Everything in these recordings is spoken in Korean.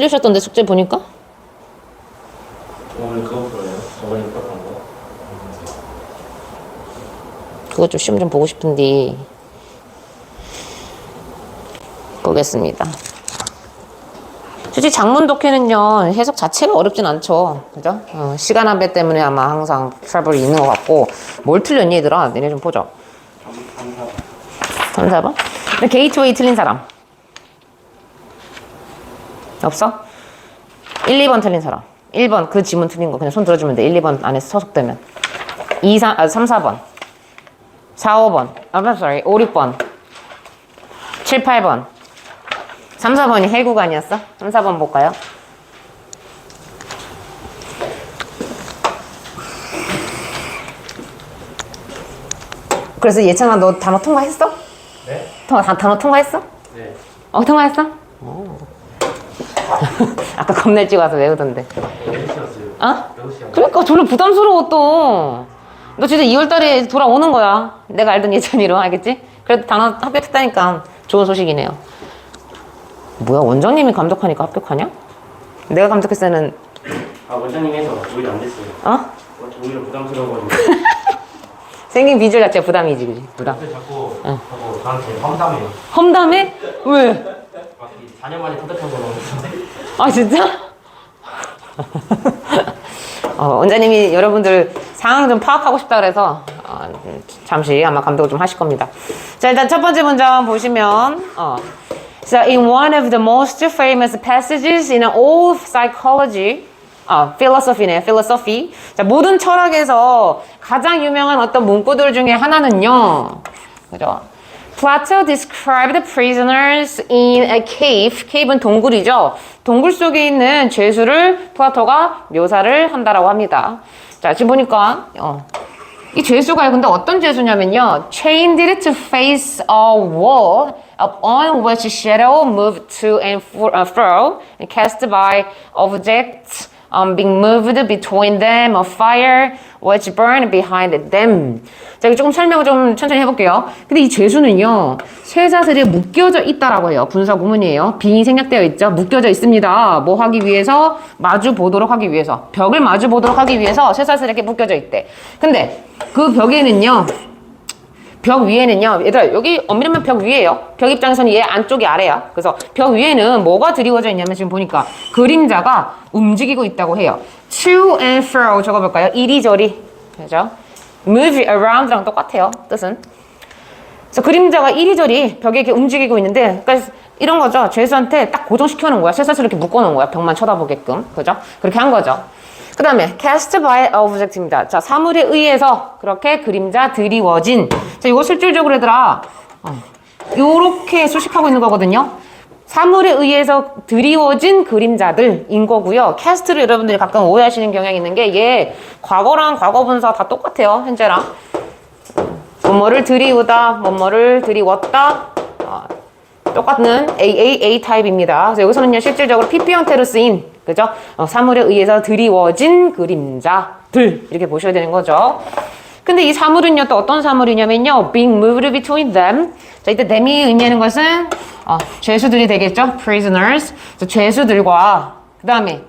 틀리셨던데 숙제 보니까? 오늘 그거 풀어요? 저번에 풀었던 거? 그거 좀 시험 좀 보고 싶은데 보겠습니다. 솔직히 장문 독해는요 해석 자체가 어렵진 않죠, 그죠? 시간 한배 때문에 아마 항상 트러블이 있는 것 같고. 뭘 틀렸니 얘들아? 내내 좀 보자. 3, 4번? 근데 게이트웨이 틀린 사람 없어? 1, 2번 틀린 사람. 1번 그 지문 틀린 거 그냥 손 들어주면 돼. 1, 2번 안에서 서속되면. 3, 4번 4, 5번 I'm sorry 5, 6번 7, 8번 3, 4번이 해구가 아니었어? 3, 4번 볼까요? 그래서 예찬아 너 단어 통과했어? 네? 단어 통과했어? 네. 통과했어? 아까 겁낼찍 와서 외우던데. 몇 시였어요? 어? 몇 시였어요? 그러니까 졸라 부담스러워 또. 너 진짜 2월달에 돌아오는 거야. 내가 알던 예찬이로. 알겠지? 그래도 단어 합격했다니까 좋은 소식이네요. 뭐야 원장님이 감독하니까 합격하냐? 내가 감독했을 때는 아, 원장님 해서 오히려 안 됐어요. 오히려 부담스러워가지고. 생긴 비주얼 자체가 부담이지, 그지? 부담. 근데 자꾸 저한테 험담해요. 험담해? 왜? 막 4년 만에 터득한 거 넣어서. 아 진짜? 원장님이 여러분들 상황 좀 파악하고 싶다 그래서 잠시 아마 감독을 좀 하실 겁니다. 자 일단 첫 번째 문장 보시면 So in one of the most famous passages in all psychology, philosophy네, philosophy. 자, 모든 철학에서 가장 유명한 어떤 문구들 중에 하나는요, 그죠? Plato described the prisoners in a cave. cave는 동굴이죠. 동굴 속에 있는 죄수를 플라토가 묘사를 한다라고 합니다. 자, 지금 보니까 이 죄수가 근데 어떤 죄수냐면요, chained to face a wall upon which shadow moved to and fro and cast by objects being moved between them of fire which burned behind them. 자, 이거 조금 설명을 좀 천천히 해볼게요. 근데 이 죄수는요, 쇠사슬에 묶여져 있다라고 해요. 분사 구문이에요. 빙이 생략되어 있죠. 묶여져 있습니다. 뭐 하기 위해서? 마주 보도록 하기 위해서. 벽을 마주 보도록 하기 위해서 쇠사슬에 이렇게 묶여져 있대. 근데 그 벽에는요, 벽 위에는요, 얘들아, 여기 엄밀하면 벽 위에요. 벽 입장에서는 얘 안쪽이 아래야. 그래서 벽 위에는 뭐가 드리워져 있냐면 지금 보니까 그림자가 움직이고 있다고 해요. To and fro 적어볼까요? 이리저리. 그죠? Move around랑 똑같아요. 뜻은. 그래서 그림자가 이리저리 벽에 이렇게 움직이고 있는데, 그러니까 이런 거죠. 죄수한테 딱 고정시켜 놓은 거야. 쇠사슬 이렇게 묶어 놓은 거야. 벽만 쳐다보게끔. 그죠? 그렇게 한 거죠. 그 다음에 cast by object입니다. 자, 사물에 의해서 그렇게 그림자 드리워진. 자, 이거 실질적으로 얘들아 요렇게 수식하고 있는 거거든요. 사물에 의해서 드리워진 그림자들인 거고요. cast를 여러분들이 가끔 오해하시는 경향이 있는 게 얘 과거랑 과거분사 다 똑같아요. 현재랑. 뭐뭐를 드리우다, 뭐뭐를 드리웠다. 똑같은 A 타입입니다. 그래서 여기서는요, 실질적으로 PP 형태로 쓰인, 그죠? 사물에 의해서 드리워진 그림자들. 이렇게 보셔야 되는 거죠. 근데 이 사물은요, 또 어떤 사물이냐면요, being moved between them. 자, 이때 them이 의미하는 것은, 죄수들이 되겠죠? prisoners. 죄수들과, 그 다음에,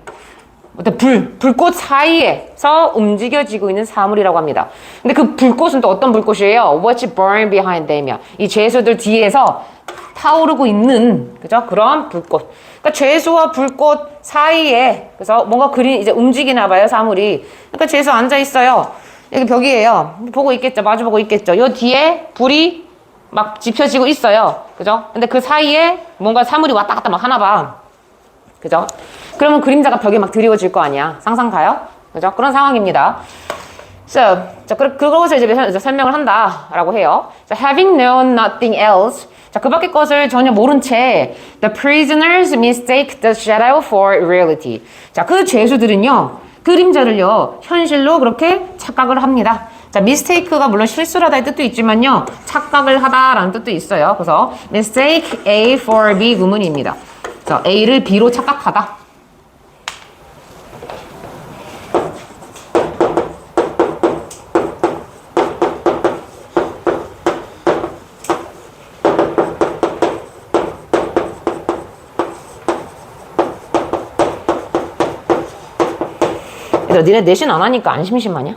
불꽃 사이에서 움직여지고 있는 사물이라고 합니다. 근데 그 불꽃은 또 어떤 불꽃이에요? What's burn behind them이야. 이 죄수들 뒤에서 타오르고 있는, 그죠? 그런 불꽃. 그러니까 죄수와 불꽃 사이에, 그래서 뭔가 이제 움직이나 봐요, 사물이. 그러니까 죄수 앉아 있어요. 여기 벽이에요. 보고 있겠죠? 마주 보고 있겠죠? 요 뒤에 불이 막 지펴지고 있어요. 그죠? 근데 그 사이에 뭔가 사물이 왔다 갔다 막 하나 봐. 그죠? 그러면 그림자가 벽에 막 드리워질 거 아니야. 상상 가요? 그죠? 그런 상황입니다. So, 자, 그것을 이제 설명을 한다라고 해요. So, having known nothing else. 자, 그 밖의 것을 전혀 모른 채 the prisoners mistake the shadow for reality. 자, 그 죄수들은요, 그림자를요, 현실로 그렇게 착각을 합니다. 자, mistake가 물론 실수하다의 뜻도 있지만요, 착각을 하다라는 뜻도 있어요. 그래서 mistake A for B 구문입니다. 자, A를 B로 착각하다. 얘들아, 니네 내신 안 하니까 안 심심하냐?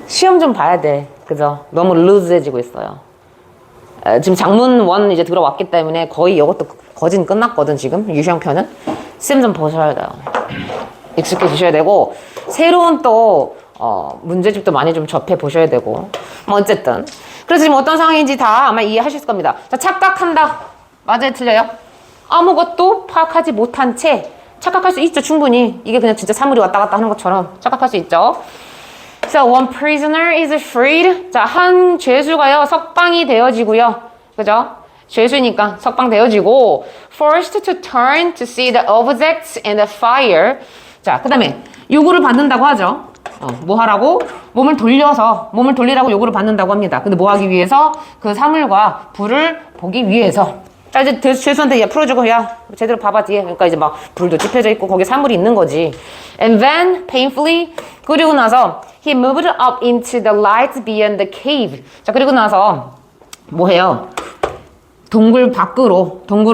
시험 좀 봐야 돼. 그죠? 너무 루즈해지고 있어요. 지금 장문 1 이제 들어왔기 때문에 거의 이것도 거진 끝났거든, 지금. 유형편은. 시험 좀 보셔야 돼요. 익숙해지셔야 되고, 새로운 또, 문제집도 많이 좀 접해 보셔야 되고. 뭐, 어쨌든. 그래서 지금 어떤 상황인지 다 아마 이해하실 겁니다. 자, 착각한다. 맞아요, 틀려요? 아무것도 파악하지 못한 채 착각할 수 있죠, 충분히. 이게 그냥 진짜 사물이 왔다 갔다 하는 것처럼 착각할 수 있죠. So, one prisoner is freed. 자, 한 죄수가요, 석방이 되어지고요. 그죠? 죄수니까 석방되어지고, forced to turn to see the objects in the fire. 자, 그 다음에 요구를 받는다고 하죠. 뭐 하라고? 몸을 돌리라고 요구를 받는다고 합니다. 근데 뭐 하기 위해서? 그 사물과 불을 보기 위해서. 자, 이제 죄수한테 야, 풀어주고, 야, 제대로 봐봐, 뒤에. 그러니까 이제 막 불도 지펴져 있고, 거기에 사물이 있는 거지. And then, painfully, 그리고 나서, he moved up into the light beyond the cave. 자, 그리고 나서, 뭐 해요? 동굴을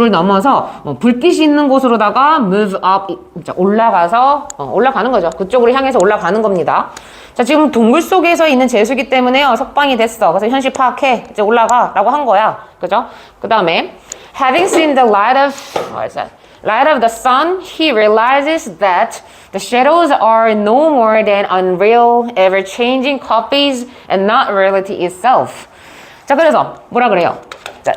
넘어서, 불빛이 있는 곳으로다가 move up, 올라가서, 올라가는 거죠. 그쪽으로 향해서 올라가는 겁니다. 자, 지금 동굴 속에서 있는 죄수기 때문에요, 석방이 됐어. 그래서 현실 파악해. 이제 올라가. 라고 한 거야. 그죠? 그 다음에, having seen the light of the sun, he realizes that the shadows are no more than unreal, ever-changing copies and not reality itself. 자, 그래서 뭐라 그래요? 자,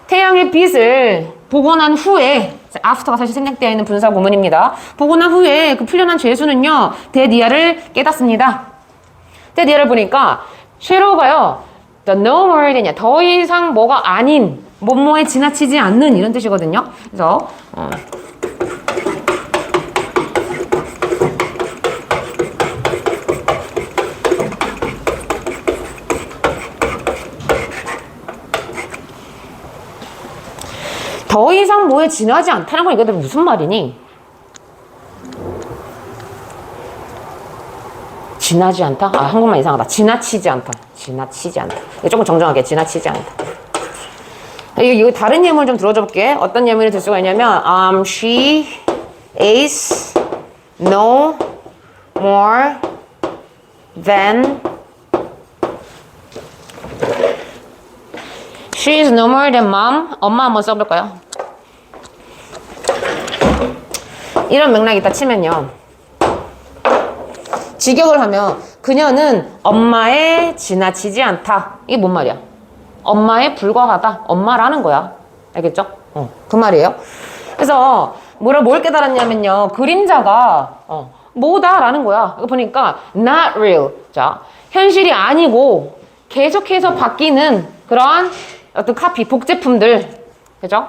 태양의 빛을 보고 난 후에, after가 사실 생략되어 있는 분사 구문입니다. 보고 난 후에 그 풀려난 죄수는요, 데디아를 깨닫습니다. 데디아를 보니까 쉐로가요, the no more than이야, 더 이상 뭐가 아닌, 뭐뭐에 지나치지 않는 이런 뜻이거든요. 그래서 더 이상 뭐에 지나지 않다는 건 이게 무슨 말이니? 지나지 않다? 아, 한국말 이상하다. 지나치지 않다. 이거 조금 정정하게, 지나치지 않다. 이거 다른 예문을 좀 들어줘 볼게. 어떤 예문이 들 수가 있냐면, she is no more than, she is no more than mom. 엄마 한번 써볼까요? 이런 맥락이 있다 치면요, 직역을 하면 그녀는 엄마에 지나치지 않다. 이게 뭔 말이야? 엄마에 불과하다. 엄마라는 거야. 알겠죠? 그 말이에요. 그래서 뭘 깨달았냐면요, 그림자가 뭐다라는 거야. 이거 보니까 not real. 자, 현실이 아니고 계속해서 바뀌는 그런 어떤 카피, 복제품들. 그죠?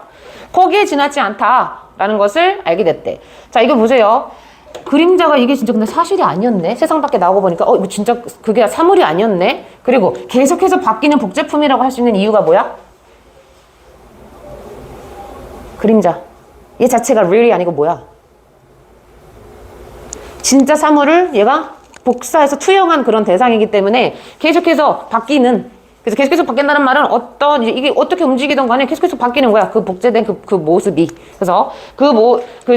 거기에 지나지 않다라는 것을 알게 됐대. 자, 이거 보세요. 그림자가 이게 진짜 근데 사실이 아니었네. 세상 밖에 나오고 보니까 이거 진짜 그게 사물이 아니었네. 그리고 계속해서 바뀌는 복제품이라고 할 수 있는 이유가 뭐야? 그림자. 얘 자체가 real이 아니고 뭐야? 진짜 사물을 얘가 복사해서 투영한 그런 대상이기 때문에 계속해서 바뀌는, 그래서 계속해서 바뀐다는 말은 이게 어떻게 움직이던 간에 계속해서 바뀌는 거야. 그 복제된 그 모습이. 그래서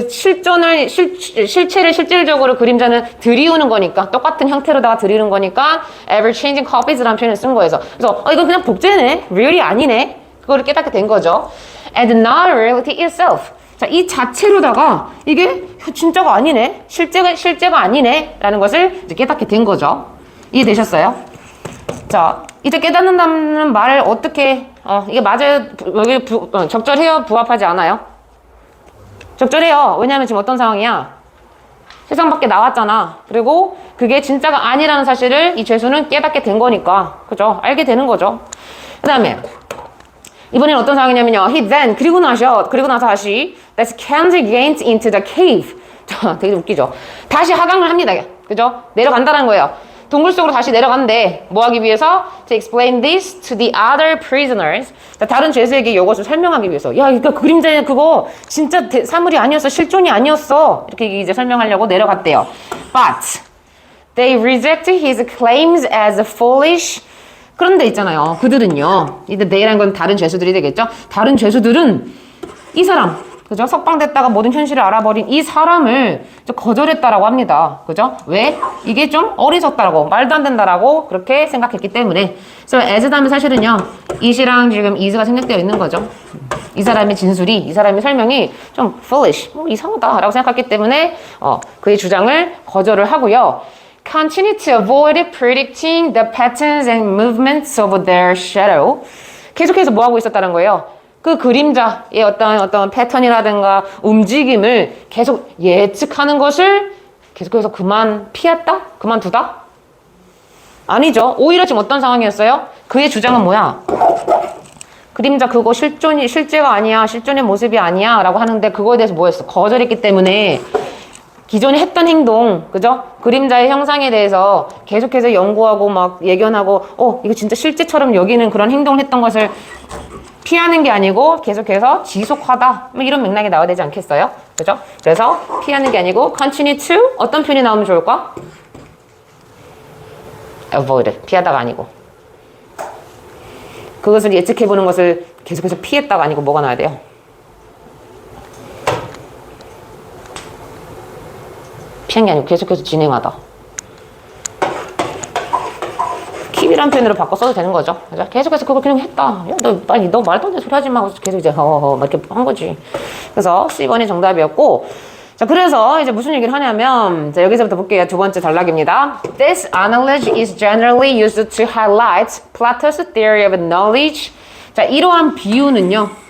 실체를 실질적으로 그림자는 들이우는 거니까, 똑같은 형태로다가 들이우는 거니까, ever changing copies라는 표현을 쓴 거예요. 그래서, 이건 그냥 복제네. real이 아니네. 그거를 깨닫게 된 거죠. And not reality itself. 자, 이 자체로다가 이게 진짜가 아니네. 실제가 아니네. 라는 것을 이제 깨닫게 된 거죠. 이해되셨어요? 자, 이때 깨닫는다는 말을 어떻게, 이게 맞아요? 여기 적절해요? 부합하지 않아요? 적절해요. 왜냐하면 지금 어떤 상황이야? 세상 밖에 나왔잖아. 그리고 그게 진짜가 아니라는 사실을 이 죄수는 깨닫게 된 거니까. 그죠? 알게 되는 거죠. 그 다음에, 이번엔 어떤 상황이냐면요. He then, 그리고 나서 다시, let's can't into the cave. 자, 되게 웃기죠? 다시 하강을 합니다. 그죠? 내려간다는 거예요. 동굴 속으로 다시 내려간대. 뭐 하기 위해서? To explain this to the other prisoners. 다른 죄수에게 이것을 설명하기 위해서. 야, 그러니까 그림자는 그거 진짜 사물이 아니었어. 실존이 아니었어. 이렇게 이제 설명하려고 내려갔대요. But they rejected his claims as foolish. 그런데 있잖아요. 그들은요. 이제 they라는 건 다른 죄수들이 되겠죠? 다른 죄수들은 이 사람, 그죠? 석방됐다가 모든 현실을 알아버린 이 사람을 거절했다라고 합니다. 그죠? 왜? 이게 좀 어리석다라고, 말도 안 된다라고 그렇게 생각했기 때문에. 그래서 as 다음에 사실은요, it이랑 지금 is가 생략되어 있는 거죠. 이 사람의 진술이, 이 사람의 설명이 좀 foolish, 이상하다라고 생각했기 때문에 그의 주장을 거절을 하고요. Continue to avoid predicting the patterns and movements of their shadow. 계속해서 뭐 하고 있었다는 거예요? 그 그림자의 어떤 패턴이라든가 움직임을 계속 예측하는 것을 계속해서 그만두다? 아니죠. 오히려 지금 어떤 상황이었어요? 그의 주장은 뭐야? 그림자 그거 실제가 아니야. 실존의 모습이 아니야. 라고 하는데 그거에 대해서 뭐였어? 거절했기 때문에 기존에 했던 행동, 그죠? 그림자의 형상에 대해서 계속해서 연구하고 막 예견하고, 이거 진짜 실제처럼 여기는 그런 행동을 했던 것을 피하는 게 아니고 계속해서 지속하다. 뭐 이런 맥락이 나와야 되지 않겠어요? 그죠? 그래서 피하는 게 아니고 continue to 어떤 표현이 나오면 좋을까? avoid. 피하다가 아니고. 그것을 예측해보는 것을 계속해서 피했다가 아니고 뭐가 나와야 돼요? 피한 게 아니고 계속해서 진행하다. 킵이란 표현으로 바꿔 써도 되는 거죠. 그죠? 계속해서 그걸 그냥 했다. 야, 너 말도 안 되는 소리 하지 마. 계속 이제 막 이렇게 한 거지. 그래서 C번이 정답이었고, 자, 그래서 이제 무슨 얘기를 하냐면, 자, 여기서부터 볼게요. 두 번째 단락입니다. This analogy is generally used to highlight Plato's theory of knowledge. 자, 이러한 비유는요.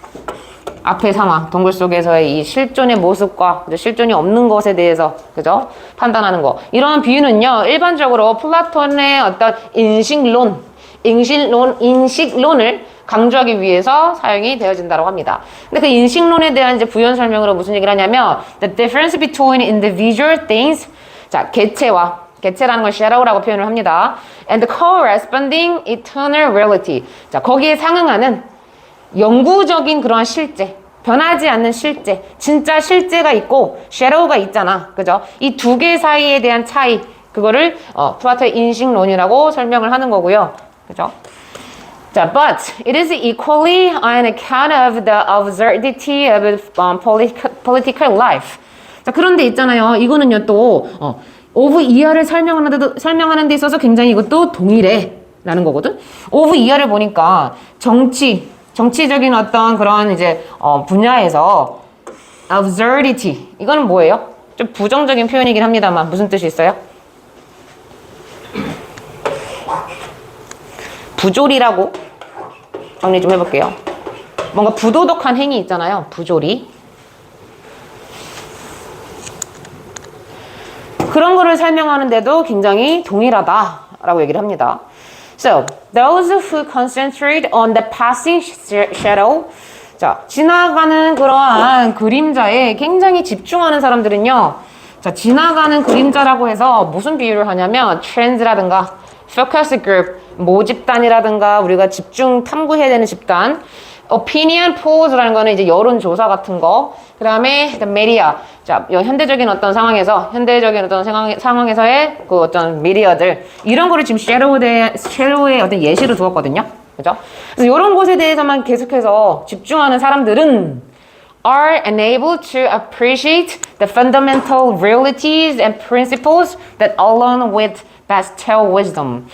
앞의 상황, 동굴 속에서의 이 실존의 모습과 실존이 없는 것에 대해서 그죠? 판단하는 거. 이러한 비유는요, 일반적으로 플라톤의 어떤 인식론을 강조하기 위해서 사용이 되어진다고 합니다. 근데 그 인식론에 대한 이제 부연 설명으로 무슨 얘기를 하냐면, the difference between individual things, 자, 개체라는 걸 shadow라고 표현을 합니다. and the corresponding eternal reality. 자, 거기에 상응하는 영구적인 그러한 실제, 변하지 않는 실제, 진짜 실제가 있고 shadow가 있잖아. 그죠? 이 두 개 사이에 대한 차이, 그거를 플라토의 인식론이라고 설명을 하는 거고요. 그죠? 자, but it is equally on account of the absurdity of political life. 자, 그런데 있잖아요. 이거는요 또 of 이하를 설명하는 데 있어서 굉장히 이것도 동일해 라는 거거든. of 이하를 보니까 정치적인 어떤 그런 이제 분야에서 absurdity 이거는 뭐예요? 좀 부정적인 표현이긴 합니다만 무슨 뜻이 있어요? 부조리라고 정리 좀 해볼게요. 뭔가 부도덕한 행위 있잖아요. 부조리. 그런 거를 설명하는데도 굉장히 동일하다라고 얘기를 합니다. So, those who concentrate on the passing shadow. 자, 지나가는 그러한 그림자에 굉장히 집중하는 사람들은요. 자, 지나가는 그림자라고 해서 무슨 비유를 하냐면 trends라든가 focus group, 모집단이라든가 우리가 집중 탐구해야 되는 집단, opinion polls라는 거는 이제 여론조사 같은 거, 그 다음에 the media, 자, 현대적인 어떤 상황에서의 그 어떤 미디어들, 이런 거를 지금 섀도우의 어떤 예시로 두었거든요. 그죠? 그래서 이런 것에 대해서만 계속해서 집중하는 사람들은 are unable to appreciate the fundamental realities and principles that alone with bestow wisdom.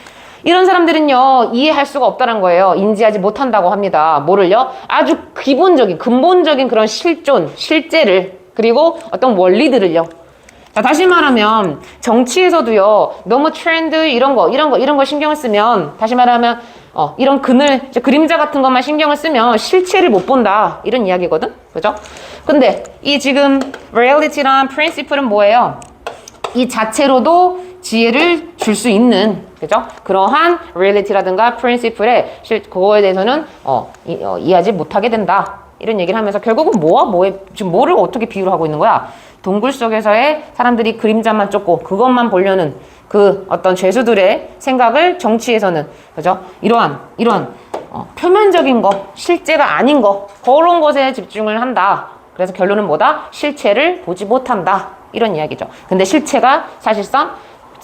이런 사람들은요, 이해할 수가 없다는 거예요. 인지하지 못한다고 합니다. 뭐를요? 아주 기본적인, 근본적인 그런 실제를, 그리고 어떤 원리들을요. 자, 다시 말하면, 정치에서도요, 너무 트렌드, 이런 거 신경을 쓰면, 다시 말하면, 이런 그림자 같은 것만 신경을 쓰면 실체를 못 본다. 이런 이야기거든? 그죠? 근데, 이 지금, reality란 principle은 뭐예요? 이 자체로도 지혜를 줄 수 있는, 그죠? 그러한 reality라든가 principle에 그거에 대해서는 이해하지 못하게 된다. 이런 얘기를 하면서 결국은 지금 뭐를 어떻게 비유를 하고 있는 거야? 동굴 속에서의 사람들이 그림자만 쫓고 그것만 보려는 그 어떤 죄수들의 생각을 정치에서는, 그죠? 이러한 표면적인 거, 실제가 아닌 거, 그런 것에 집중을 한다. 그래서 결론은 뭐다? 실체를 보지 못한다. 이런 이야기죠. 근데 실체가 사실상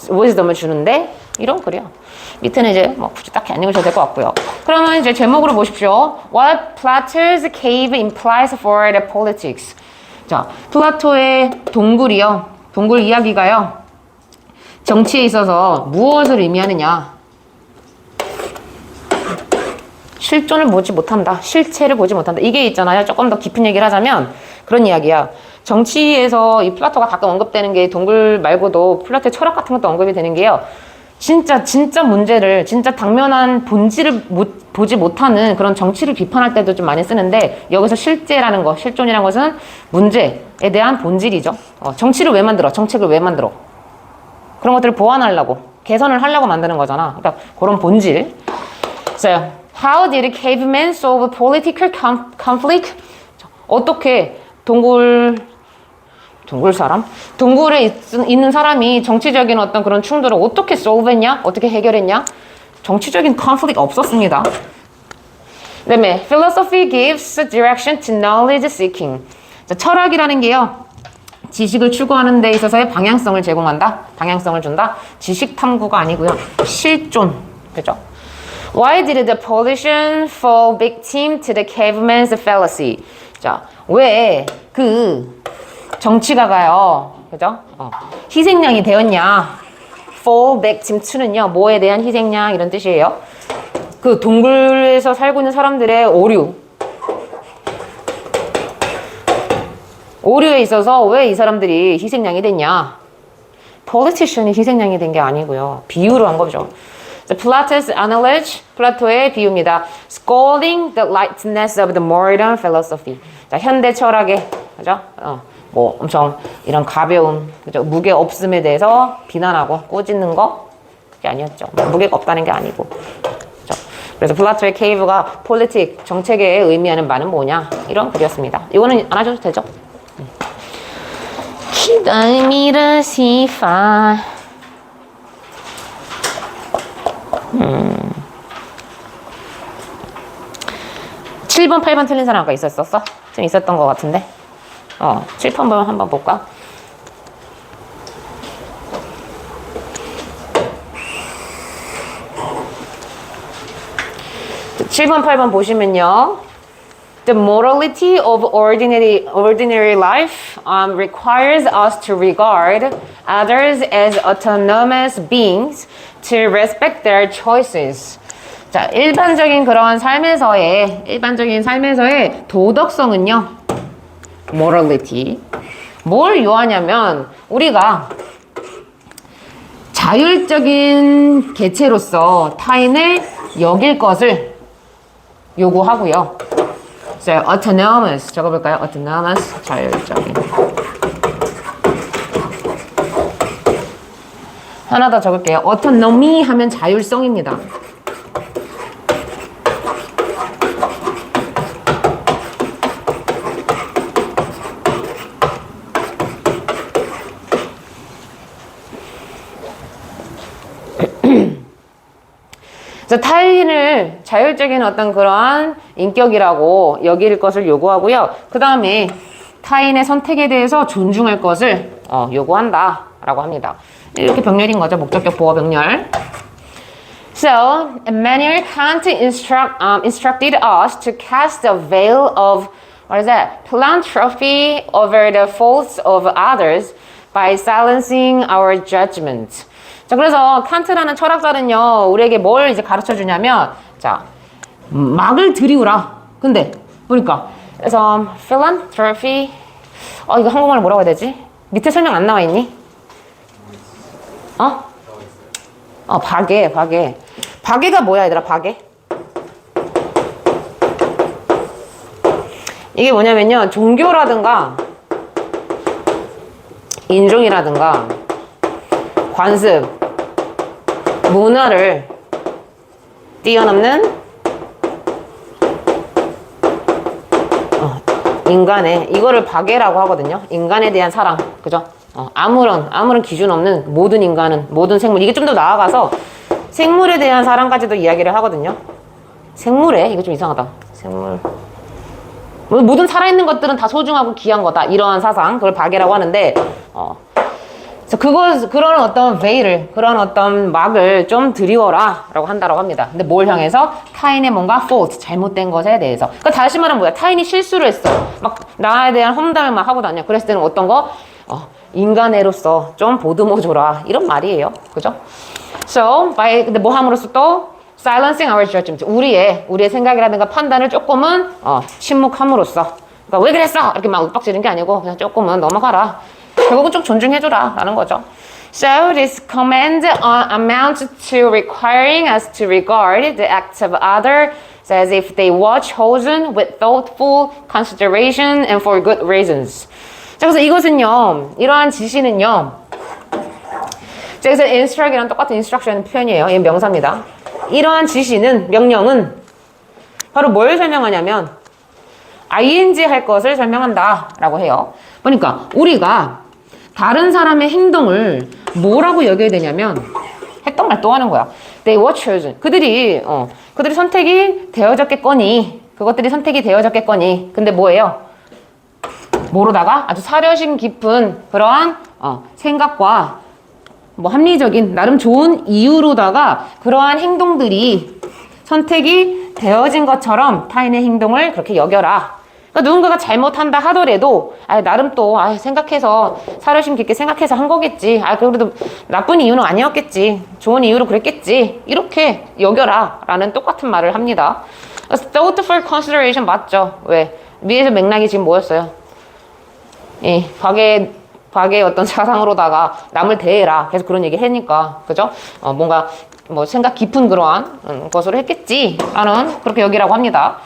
wisdom을 주는데 이런 글이요. 밑에는 이제 뭐 굳이 딱히 안 읽으셔도 될 것 같고요. 그러면 이제 제목으로 보십시오. What Plato's cave implies for the politics. 자, 플라토의 동굴 이야기가요. 정치에 있어서 무엇을 의미하느냐? 실존을 보지 못한다. 실체를 보지 못한다. 이게 있잖아요. 조금 더 깊은 얘기를 하자면 그런 이야기야. 정치에서 이 플라토가 가끔 언급되는 게 동굴 말고도 플라토의 철학 같은 것도 언급이 되는 게요. 진짜 문제를, 진짜 당면한 본질을 보지 못하는 그런 정치를 비판할 때도 좀 많이 쓰는데 여기서 실제라는 거, 실존이라는 것은 문제에 대한 본질이죠. 정치를 왜 만들어? 정책을 왜 만들어? 그런 것들을 보완하려고, 개선을 하려고 만드는 거잖아. 그러니까 그런 본질. So, how did cavemen solve political conflict? 어떻게 동굴에 있는 사람이 정치적인 어떤 그런 충돌을 어떻게 solve했냐? 어떻게 해결했냐? 정치적인 conflict 없었습니다. 그다음에 philosophy gives direction to knowledge seeking. 자, 철학이라는 게요. 지식을 추구하는 데 있어서의 방향성을 제공한다. 방향성을 준다. 지식 탐구가 아니고요. 실존. 그죠? Why did the politician fall victim to the caveman's fallacy? 자, 왜 그 정치가가요, 그죠? 희생양이 되었냐? Fall victim to는요, 뭐에 대한 희생양 이런 뜻이에요. 그 동굴에서 살고 있는 사람들의 오류에 있어서 왜 이 사람들이 희생양이 됐냐? politician이 희생양이 된 게 아니고요. 비유로 한 거죠. Plato's analogy, 플라토의 비유입니다. Scolding the lightness of the modern philosophy. 자, 현대 철학의, 그죠? 뭐 엄청 이런 가벼움, 그죠? 무게 없음에 대해서 비난하고 꼬집는 거 그게 아니었죠. 무게가 없다는 게 아니고. 그죠? 그래서 플라토의 케이브가 폴리틱, 정책에 의미하는 바는 뭐냐? 이런 글이었습니다. 이거는 안 하셔도 되죠? 기다림이라 시파 7번, 8번 틀린 사람 아까 있었어? 좀 있었던 것 같은데. 7번 한번 볼까? (7번) (8번) 보시면요. The morality of ordinary life requires us to regard others as autonomous beings to respect their choices. 자, 일반적인 삶에서의 도덕성은요. morality. 뭘 요하냐면 우리가 자율적인 개체로서 타인을 여길 것을 요구하고요. So, autonomous 적어볼까요? autonomous 자율적인. 하나 더 적을게요. autonomy 하면 자율성입니다. 그래서 타인을 자율적인 어떤 그러한 인격이라고 여길 것을 요구하고요. 그 다음에 타인의 선택에 대해서 존중할 것을 요구한다 라고 합니다. 이렇게 병렬인 거죠. 목적격 보어 병렬. So, Immanuel Kant instructed us to cast the veil of philanthropy over the faults of others by silencing our judgment. 자, 그래서 칸트라는 철학자는요, 우리에게 뭘 이제 가르쳐 주냐면, 자, 막을 들이우라. 근데, 보니까, 그래서, philanthropy, 이거 한국말로 뭐라고 해야 되지? 밑에 설명 안 나와 있니? 바게. 바게가 뭐야, 얘들아, 바게? 이게 뭐냐면요, 종교라든가, 인종이라든가, 관습, 문화를 뛰어넘는 인간의 이거를 박애라고 하거든요. 인간에 대한 사랑, 그죠? 아무런 기준 없는 모든 인간은 모든 생물 이게 좀 더 나아가서 생물에 대한 사랑까지도 이야기를 하거든요. 생물에 이거 좀 이상하다. 생물 모든 살아있는 것들은 다 소중하고 귀한 거다. 이러한 사상 그걸 박애라고 하는데. So 그래서 그런 어떤 veil을, 그런 어떤 막을 좀 드리워라 라고 한다고 합니다. 근데 뭘 향해서? 타인의 뭔가 fault, 잘못된 것에 대해서. 그러니까 다시 말하면 뭐야? 타인이 실수를 했어. 막 나에 대한 험담을 막 하고 다녀. 그랬을 때는 어떤 거? 인간애로서 좀 보듬어 줘라. 이런 말이에요. 그죠? So, 근데 뭐 함으로써 또? Silencing our judgment. 우리의 생각이라든가 판단을 조금은, 침묵함으로써. 그러니까 왜 그랬어? 이렇게 막 윽박지는 게 아니고, 그냥 조금은 넘어가라. 결국은 좀 존중해줘라. 라는 거죠. So, this command amounts to requiring us to regard the acts of others as if they were chosen with thoughtful consideration and for good reasons. 자, 그래서 이것은요, 이러한 지시는요, 자, 그래서 instruct이랑 똑같은 instruction 표현이에요. 이 명사입니다. 이러한 지시는, 명령은 바로 뭘 설명하냐면 ing 할 것을 설명한다 라고 해요. 그러니까 우리가 다른 사람의 행동을 뭐라고 여겨야 되냐면 했던 말 또 하는 거야. They were chosen. 그들이 선택이 되어졌겠거니, 그것들이 선택이 되어졌겠거니. 근데 뭐예요? 모르다가 아주 사려심 깊은 그러한 생각과 뭐 합리적인 나름 좋은 이유로다가 그러한 행동들이 선택이 되어진 것처럼 타인의 행동을 그렇게 여겨라. 그러니까 누군가가 잘못한다 하더라도 나름 또 생각해서 사려심 깊게 생각해서 한 거겠지. 그래도 나쁜 이유는 아니었겠지. 좋은 이유로 그랬겠지. 이렇게 여겨라 라는 똑같은 말을 합니다. thoughtful consideration 맞죠? 왜? 위에서 맥락이 지금 뭐였어요? 박의 어떤 사상으로다가 남을 대해라. 계속 그런 얘기 하니까. 그죠? 뭔가 생각 깊은 그러한 것으로 했겠지. 라는 그렇게 여기라고 합니다.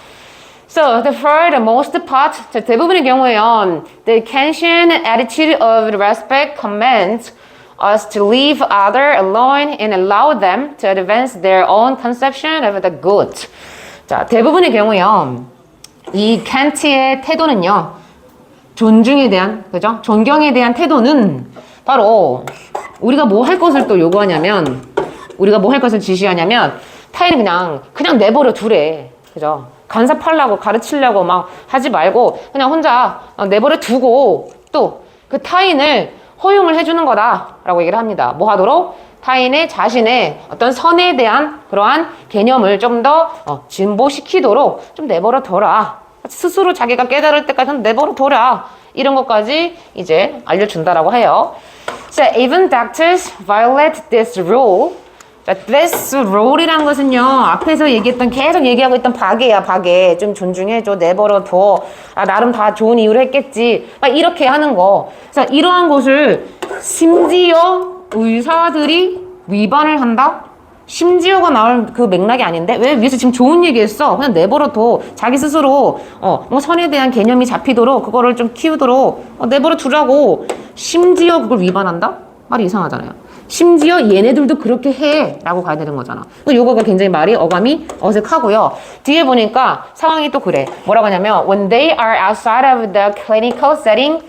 So, for the most part, 대부분의 경우에요, the Kantian attitude of respect commands us to leave others alone and allow them to advance their own conception of the good. 자, 대부분의 경우에요, 이 칸트의 태도는요, 존중에 대한, 그죠? 존경에 대한 태도는 바로 우리가 뭐 할 것을 또 요구하냐면, 우리가 뭐 할 것을 지시하냐면, 타인은 그냥 내버려 두래. 그죠? 간섭하려고 가르치려고 막 하지 말고 그냥 혼자 내버려 두고 또 그 타인을 허용을 해주는 거다라고 얘기를 합니다. 뭐 하도록? 타인의 자신의 어떤 선에 대한 그러한 개념을 좀 더 진보시키도록 좀 내버려 둬라. 스스로 자기가 깨달을 때까지 내버려 둬라. 이런 것까지 이제 알려준다라고 해요. So even doctors violate this rule. this rule이라는 것은요, 앞에서 계속 얘기하고 있던 박애야, 박애. 좀 존중해줘, 내버려둬. 나름 다 좋은 이유로 했겠지. 막 이렇게 하는 거. 그래서 이러한 것을 심지어 의사들이 위반을 한다? 심지어가 나올 그 맥락이 아닌데? 왜 위에서 지금 좋은 얘기했어? 그냥 내버려둬. 자기 스스로, 선에 대한 개념이 잡히도록, 그거를 좀 키우도록, 내버려두라고. 심지어 그걸 위반한다? 말이 이상하잖아요. 심지어 얘네들도 그렇게 해 라고 가야 되는 거잖아. 요거가 굉장히 말이 어감이 어색하고요. 뒤에 보니까 상황이 또 그래. 뭐라고 하냐면 when they are outside of the clinical setting,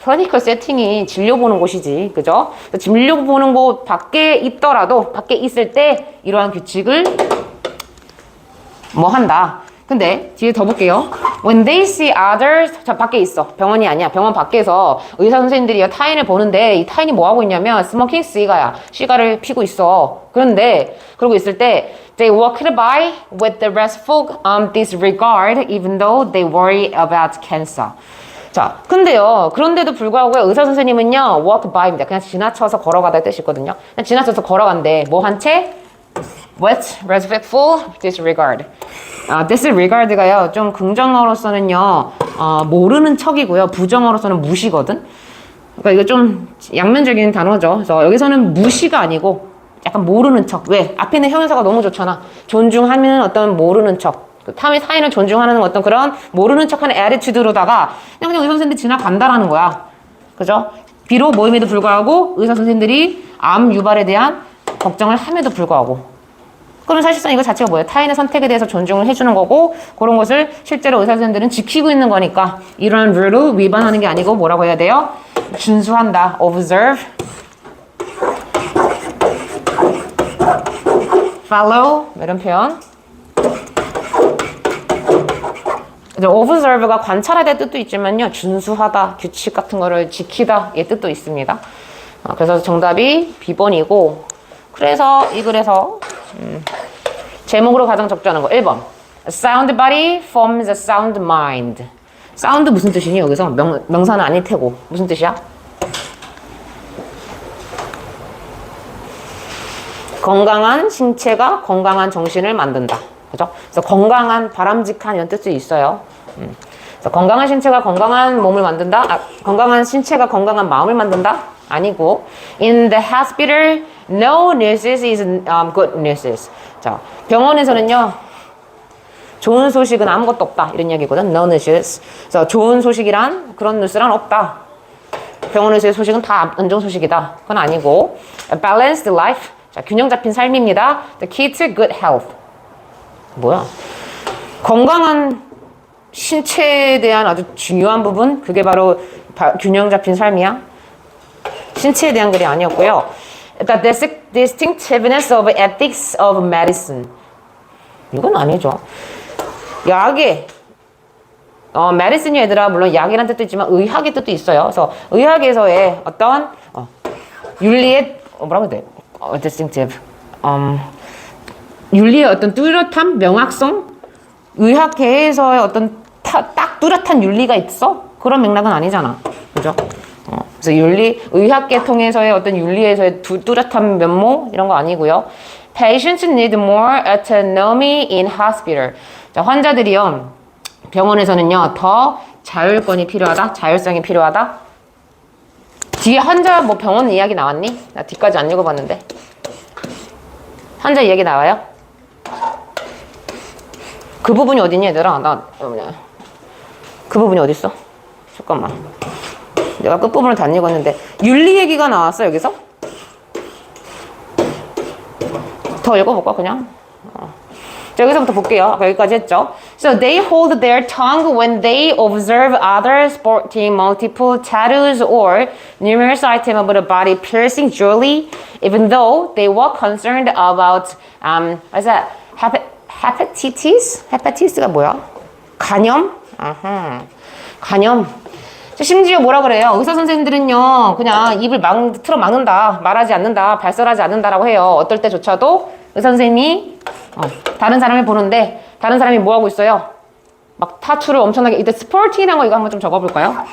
클리니컬 세팅이 진료 보는 곳이지. 그죠? 진료 보는 곳 밖에 있더라도 밖에 있을 때 이러한 규칙을 뭐 한다. 근데 뒤에 더 볼게요. When they see others, 자 밖에 있어. 병원이 아니야. 병원 밖에서 의사 선생님들이 타인을 보는데 이 타인이 뭐 하고 있냐면 스모킹 시가를 피고 있어. 그런데 그러고 있을 때 they walked by with the restful disregard even though they worry about cancer. 자, 근데요. 그런데도 불구하고 의사 선생님은요. walk by입니다. 그냥 지나쳐서 걸어가다 뜻이거든요. 그냥 지나쳐서 걸어간대. 뭐 한 채? with respectful disregard. disregard가요. 좀 긍정어로서는요. 모르는 척이고요. 부정어로서는 무시거든. 그러니까 이거 좀 양면적인 단어죠. 그래서 여기서는 무시가 아니고 약간 모르는 척. 왜? 앞에 있는 형용사가 너무 좋잖아. 존중하면 어떤 모르는 척. 타인을 존중하는 어떤 그런 모르는 척하는 애티튜드로다가 그냥 의사 선생님들이 지나간다라는 거야. 그죠? 비록 모임에도 불구하고 의사 선생님들이 암 유발에 대한 걱정을 함에도 불구하고. 그러면 사실상 이거 자체가 뭐예요? 타인의 선택에 대해서 존중을 해주는 거고 그런 것을 실제로 의사 선생님들은 지키고 있는 거니까 이런 룰을 위반하는 게 아니고 뭐라고 해야 돼요? 준수한다. observe, follow 이런 표현. observe가 관찰하다의 뜻도 있지만요. 준수하다, 규칙 같은 거를 지키다 의 뜻도 있습니다. 그래서 정답이 B번이고, 그래서 이 글에서 제목으로 가장 적절한 거 1번. A sound body forms a sound mind. 사운드 무슨 뜻이니? 여기서 명사는 아닐 테고 무슨 뜻이야? 건강한 신체가 건강한 정신을 만든다. 그죠? 그래서 건강한, 바람직한 이런 뜻이 있어요. 그래서 건강한 신체가 건강한 몸을 만든다. 건강한 신체가 건강한 마음을 만든다. 아니고 in the hospital, no news is good news. 자, 병원에서는요, 좋은 소식은 아무것도 없다. 이런 얘기거든. No news. 그래서 좋은 소식이란 그런 뉴스란 없다. 병원에서의 소식은 다 안 좋은 소식이다. 그건 아니고 a balanced life. 자, 균형 잡힌 삶입니다. The key to good health. 뭐야? 건강한 신체에 대한 아주 중요한 부분, 그게 바로 균형 잡힌 삶이야. 신체에 대한 글이 아니었고요. The distinctiveness of ethics of medicine. 이건 아니죠. 약의 medicine이 얘들아, 물론 약이라는 뜻도 있지만 의학의 뜻도 있어요. 그래서 의학에서의 어떤 윤리의 뭐라고 해야 돼? distinctive. 윤리의 어떤 뚜렷한 명확성? 의학계에서의 어떤 딱 뚜렷한 윤리가 있어? 그런 맥락은 아니잖아. 그죠? 그래서 의학계 통해서의 어떤 윤리에서의 뚜렷한 면모? 이런 거 아니고요. Patients need more autonomy in hospital. 자, 환자들이요, 병원에서는요, 더 자율권이 필요하다? 자율성이 필요하다? 뒤에 환자 뭐 병원 이야기 나왔니? 나 뒤까지 안 읽어봤는데. 환자 이야기 나와요? 그 부분이 어디니 얘들아? 그 부분이 어딨어? 잠깐만. 내가 끝부분을 다 안 읽었는데. 윤리 얘기가 나왔어 여기서? 더 읽어볼까 그냥? 자, 여기서부터 볼게요. 아까 여기까지 했죠. So they hold their tongue when they observe others sporting multiple tattoos or numerous items of the body piercing jewelry, even though they were concerned about what's that? Hepatitis? Hepatitis가 뭐야? 간염? 간염. 심지어 뭐라 그래요? 의사 선생님들은요, 그냥 입을 틀어 막는다, 말하지 않는다, 발설하지 않는다라고 해요. 어떨 때조차도 의사 선생님이 다른 사람을 보는데 다른 사람이 뭐 하고 있어요? 막 타투를 엄청나게. 이때 스포티라는 거 이거 한번 좀 적어볼까요?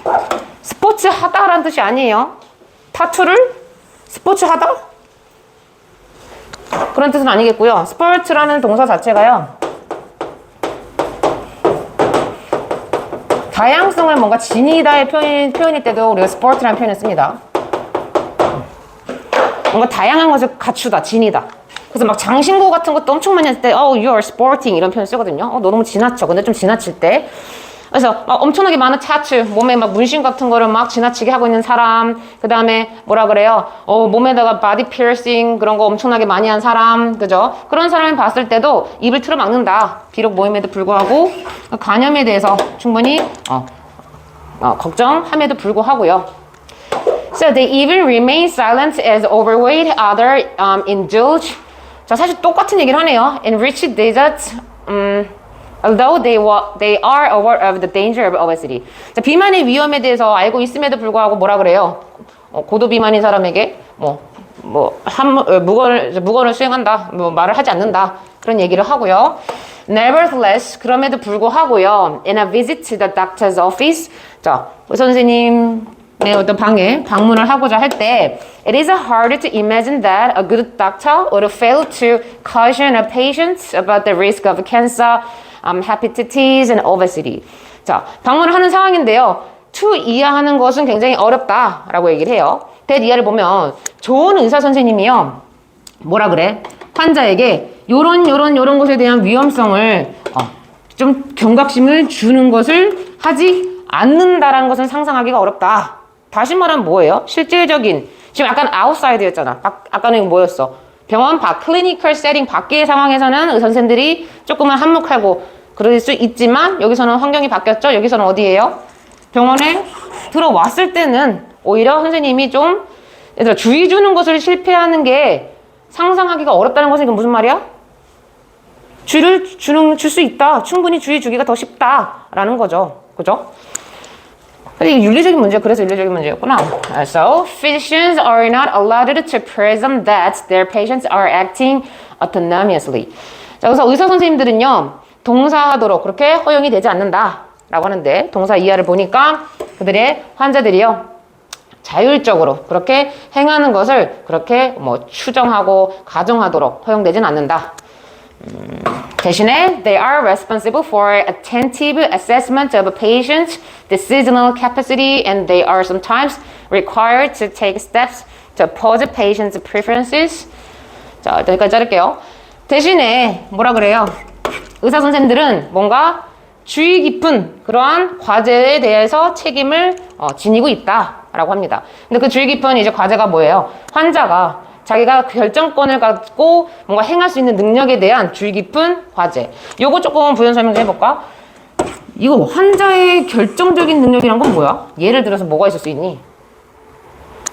스포츠 하다라는 뜻이 아니에요. 타투를 스포츠 하다? 그런 뜻은 아니겠고요. 스포츠라는 동사 자체가요, 다양성을 뭔가 지니다의 표현일 때도 우리가 스포츠라는 표현을 씁니다. 뭔가 다양한 것을 갖추다, 지니다. 그래서 막 장신구 같은 것도 엄청 많이 할 때, oh, you're sporting 이런 표현 쓰거든요. 너 너무 지나쳐. 근데 좀 지나칠 때. 그래서 막 엄청나게 많은 타투, 몸에 막 문신 같은 거를 막 지나치게 하고 있는 사람, 그 다음에 뭐라 그래요? 몸에다가 바디 피어싱 그런 거 엄청나게 많이 한 사람, 그죠? 그런 사람을 봤을 때도 입을 틀어 막는다. 비록 모임에도 불구하고 간염에 대해서 충분히 걱정함에도 불구하고요. So they even remain silent as overweight other indulge. 자, 사실 똑같은 얘기를 하네요. Enriched desserts. Although they are aware of the danger of obesity. 자, 비만의 위험에 대해서 알고 있음에도 불구하고 뭐라 그래요? 고도 비만인 사람에게 무건을 수행한다, 말을 하지 않는다, 그런 얘기를 하고요. Nevertheless, 그럼에도 불구하고요. In a visit to the doctor's office. 자, 선생님의 어떤 방에 방문을 하고자 할 때, it is hard to imagine that a good doctor would fail to caution a patient about the risk of cancer, hepatitis and obesity. 자, 방문을 하는 상황인데요. to 이해하는 것은 굉장히 어렵다라고 얘기를 해요. that 이하를 보면 좋은 의사 선생님이요, 뭐라 그래? 환자에게 요런 것에 대한 위험성을 좀 경각심을 주는 것을 하지 않는다라는 것은 상상하기가 어렵다. 다시 말하면 뭐예요? 실질적인, 지금 약간 아웃사이드였잖아. 아까는 뭐였어? 병원 클리니컬 세팅 밖의 상황에서는 의사 선생님들이 조금은 한몫하고 그럴 수 있지만, 여기서는 환경이 바뀌었죠? 여기서는 어디예요? 병원에 들어왔을 때는 오히려 선생님이 좀 얘들아, 주의 주는 것을 실패하는 게 상상하기가 어렵다는 것은 이게 무슨 말이야? 줄 수 있다. 충분히 주의 주기가 더 쉽다라는 거죠. 그죠? 근데 이게 윤리적인 문제, 그래서 윤리적인 문제였구나. So, physicians are not allowed to presume that their patients are acting autonomously. 자, 그래서 의사 선생님들은요, 동사하도록 그렇게 허용이 되지 않는다. 라고 하는데, 동사 이하를 보니까 그들의 환자들이요, 자율적으로 그렇게 행하는 것을 그렇게 뭐 추정하고 가정하도록 허용되진 않는다. 대신에 they are responsible for attentive assessment of a patient's decisional capacity and they are sometimes required to take steps to oppose a patient's preferences. 자, 여기까지 자를게요. 대신에 뭐라 그래요? 의사 선생님들은 뭔가 주의 깊은 그러한 과제에 대해서 책임을 지니고 있다라고 합니다. 근데 그 주의 깊은 이제 과제가 뭐예요? 환자가 자기가 결정권을 갖고 뭔가 행할 수 있는 능력에 대한 주의 깊은 과제. 요거 조금 부연 설명 좀 해볼까? 이거 환자의 결정적인 능력이란 건 뭐야? 예를 들어서 뭐가 있을 수 있니?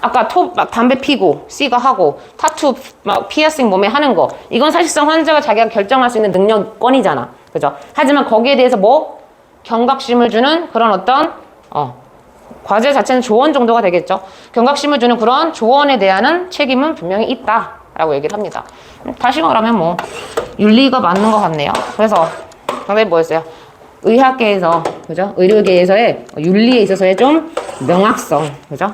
아까 막 담배 피고, 씨가 하고, 타투, 막 피어싱 몸에 하는 거. 이건 사실상 환자가 자기가 결정할 수 있는 능력권이잖아. 그죠? 하지만 거기에 대해서 뭐? 경각심을 주는 그런 어떤, 과제 자체는 조언 정도가 되겠죠. 경각심을 주는 그런 조언에 대한 책임은 분명히 있다라고 얘기를 합니다. 다시 말하면 뭐 윤리가 맞는 것 같네요. 그래서 정답이 뭐였어요? 의학계에서, 그죠? 의료계에서의 윤리에 있어서의 좀 명확성, 그죠?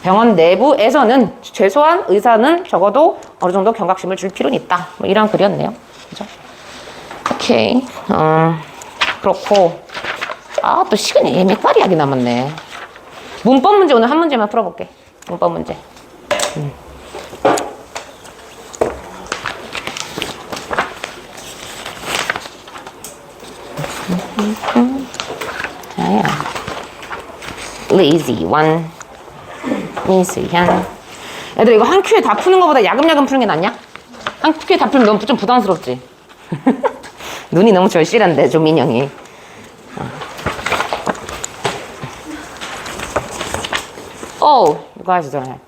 병원 내부에서는 최소한 의사는 적어도 어느 정도 경각심을 줄 필요는 있다. 뭐 이런 글이었네요. 그죠? 오케이. 그렇고 또 시간이 예매까리하게 남았네. 문법 문제 오늘 한 문제만 풀어볼게. 문법 문제. 자야. Lazy one. 민수현. 애들 이거 한 큐에 다 푸는 것보다 야금야금 푸는 게 낫냐? 한 큐에 다 풀면 너무 좀 부담스럽지? 눈이 너무 절실한데 조민영이. 이거 하시잖아요.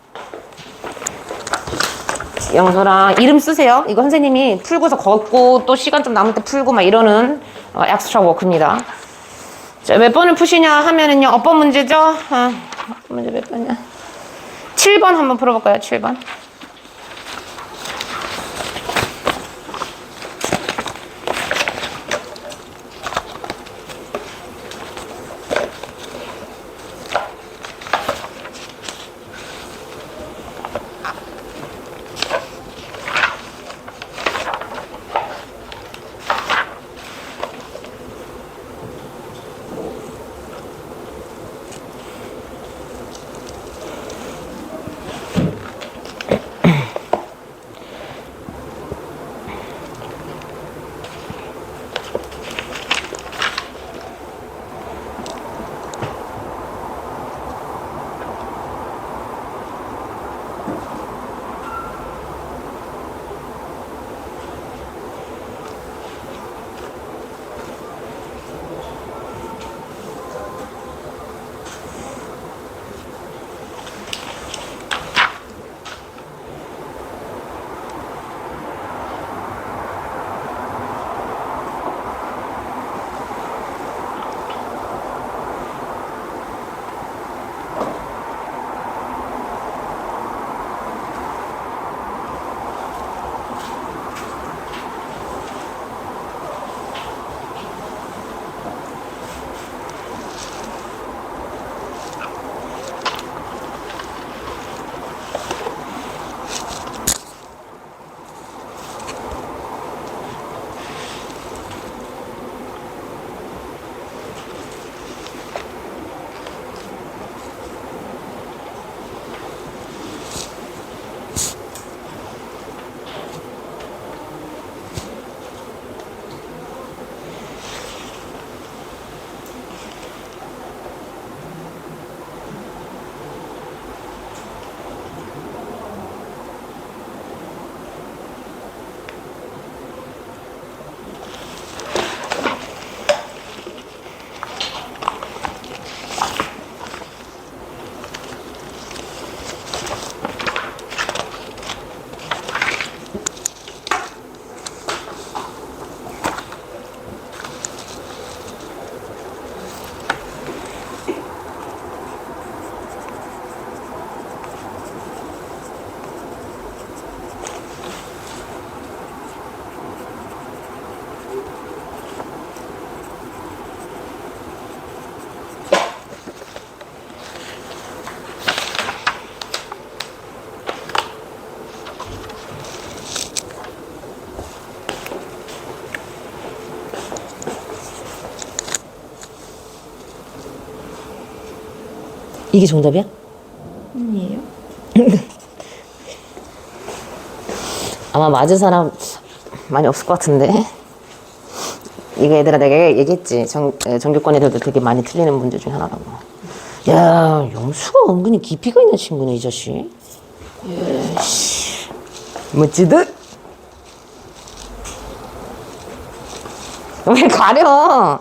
영서랑 이름 쓰세요. 이거 선생님이 풀고서 걷고 또 시간 좀 남을 때 풀고 막 이러는 엑스트라 워크입니다. 자, 몇 번을 푸시냐 하면은요, 어법 문제죠? 문제 몇 번이야? 7번 한번 풀어볼까요? 7번. 이게 정답이야? 아니에요. 아마 맞은 사람 많이 없을 것 같은데. 이게 얘들아 내가 얘기했지. 정규권 애들도 되게 많이 틀리는 문제 중에 하나라고. 야, 영수가 은근히 깊이가 있는 친구네, 이 자식. 멋지듯? 왜 가려?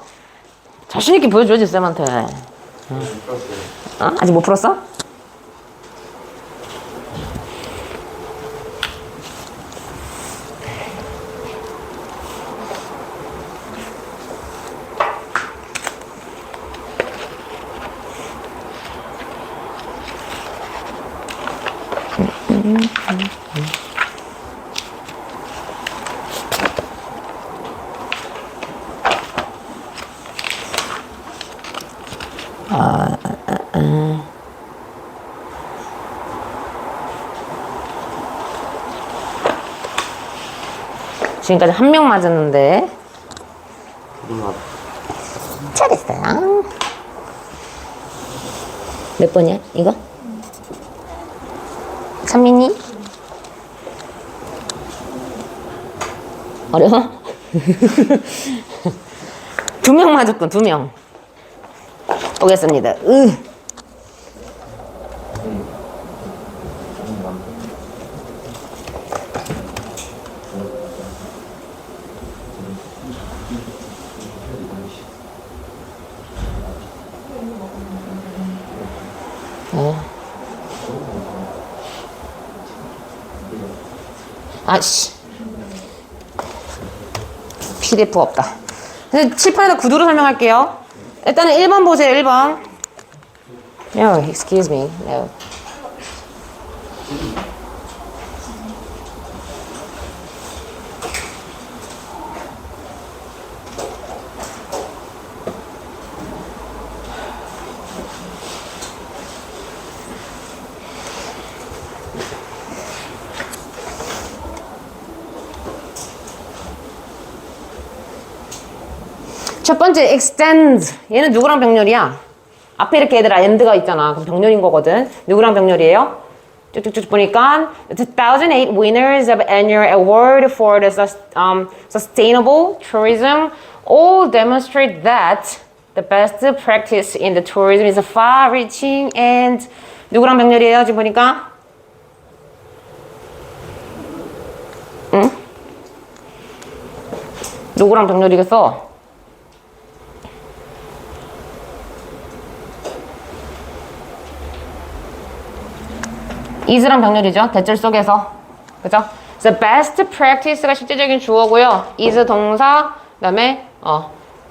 자신있게 보여줘야지, 쌤한테. 어? 아직 못 풀었어? 지금까지 한 명 맞았는데. 잘했어요. 몇 번이야, 이거? 찬민이? 어려워? 2명 맞았군, 2명. 오겠습니다. 아씨. PDF 없다. 칠판에다 구두로 설명할게요. 일단은 1번 보세요, 1번. No, excuse me. No. 첫 번째 extend. 얘는 누구랑 병렬이야? 앞에 이렇게 얘들아 end가 있잖아. 그럼 병렬인 거거든. 누구랑 병렬이에요? 쭉쭉쭉 보니까 2008 winners of annual award for the sustainable tourism all demonstrate that the best practice in the tourism is far-reaching and 누구랑 병렬이에요? 지금 보니까 응? 누구랑 병렬이겠어? is랑 병렬이죠. 대절 속에서. 그죠? 그래서 best practice가 실제적인 주어고요. is 동사, 그 다음에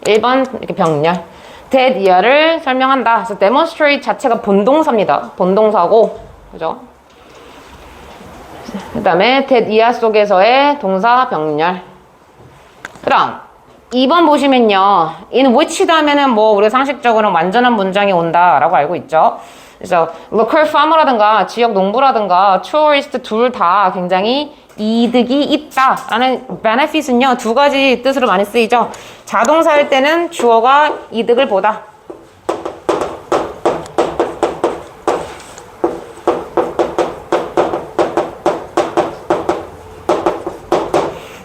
1번 이렇게 병렬. that year를 설명한다. 그래서 demonstrate 자체가 본동사입니다. 본동사고. 그죠? 그 다음에 that year 속에서의 동사 병렬. 그 다음 2번 보시면요. in which 다음에는 뭐 우리가 상식적으로 완전한 문장이 온다라고 알고 있죠. 그래서 local farmer라든가 지역 농부라든가 tourist 둘 다 굉장히 이득이 있다라는 benefit은요 2가지 뜻으로 많이 쓰이죠. 자동사일 때는 주어가 이득을 보다.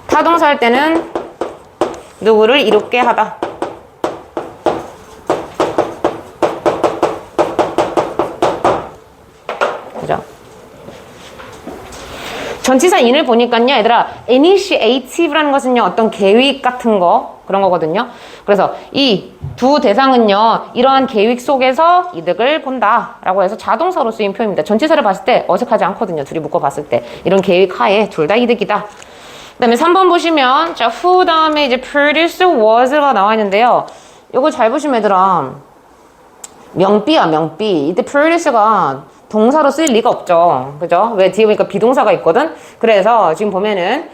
타동사일 때는 누구를 이롭게 하다. 그죠? 전치사 in을 보니까요, 얘들아, initiative라는 것은요, 어떤 계획 같은 거, 그런 거거든요. 그래서 이 두 대상은요, 이러한 계획 속에서 이득을 본다. 라고 해서 자동사로 쓰인 표현입니다. 전치사를 봤을 때 어색하지 않거든요. 둘이 묶어봤을 때. 이런 계획 하에 둘 다 이득이다. 그 다음에 3번 보시면, 자, who 다음에 이제 produce was가 나와 있는데요. 요거 잘 보시면 얘들아, 명비야, 명비. 이때 produce가 동사로 쓰일 리가 없죠. 그죠? 왜 뒤에 보니까 비동사가 있거든? 그래서 지금 보면은,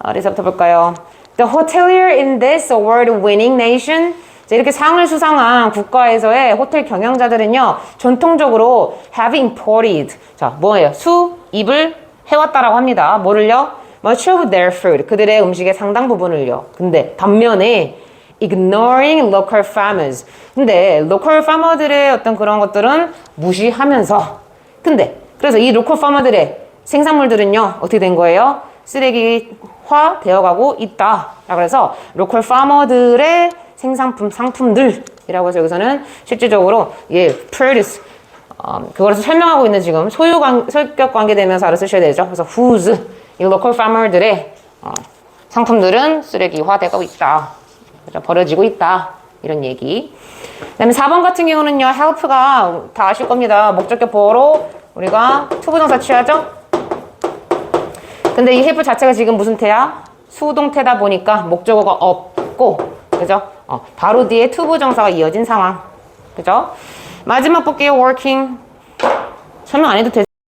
어디서부터 볼까요? The hotelier in this award-winning nation. 자, 이렇게 상을 수상한 국가에서의 호텔 경영자들은요, 전통적으로 have imported. 자, 뭐예요? 수입을 해왔다라고 합니다. 뭐를요? Much of their food. 그들의 음식의 상당 부분을요. 근데 반면에 ignoring local farmers. 근데 local farmer들의 어떤 그런 것들은 무시하면서 근데 그래서 이 local farmer들의 생산물들은요 어떻게 된 거예요? 쓰레기화 되어가고 있다. 그래서 local farmer들의 생산품 상품들이라고 해서 여기서는 실질적으로 produce 그거를 설명하고 있는 지금 소유격 관계 대명사를 쓰셔야 되죠. 그래서 whose 이 local farmer들의 상품들은 쓰레기화되고 있다. 그죠? 버려지고 있다. 이런 얘기. 그 다음에 4번 같은 경우는요. help가 다 아실 겁니다. 목적격 보어로 우리가 투부정사 취하죠? 근데 이 help 자체가 지금 무슨 태야? 수동태다 보니까 목적어가 없고 그죠? 바로 뒤에 투부정사가 이어진 상황. 그죠? 마지막 볼게요. working 설명 안 해도 되죠?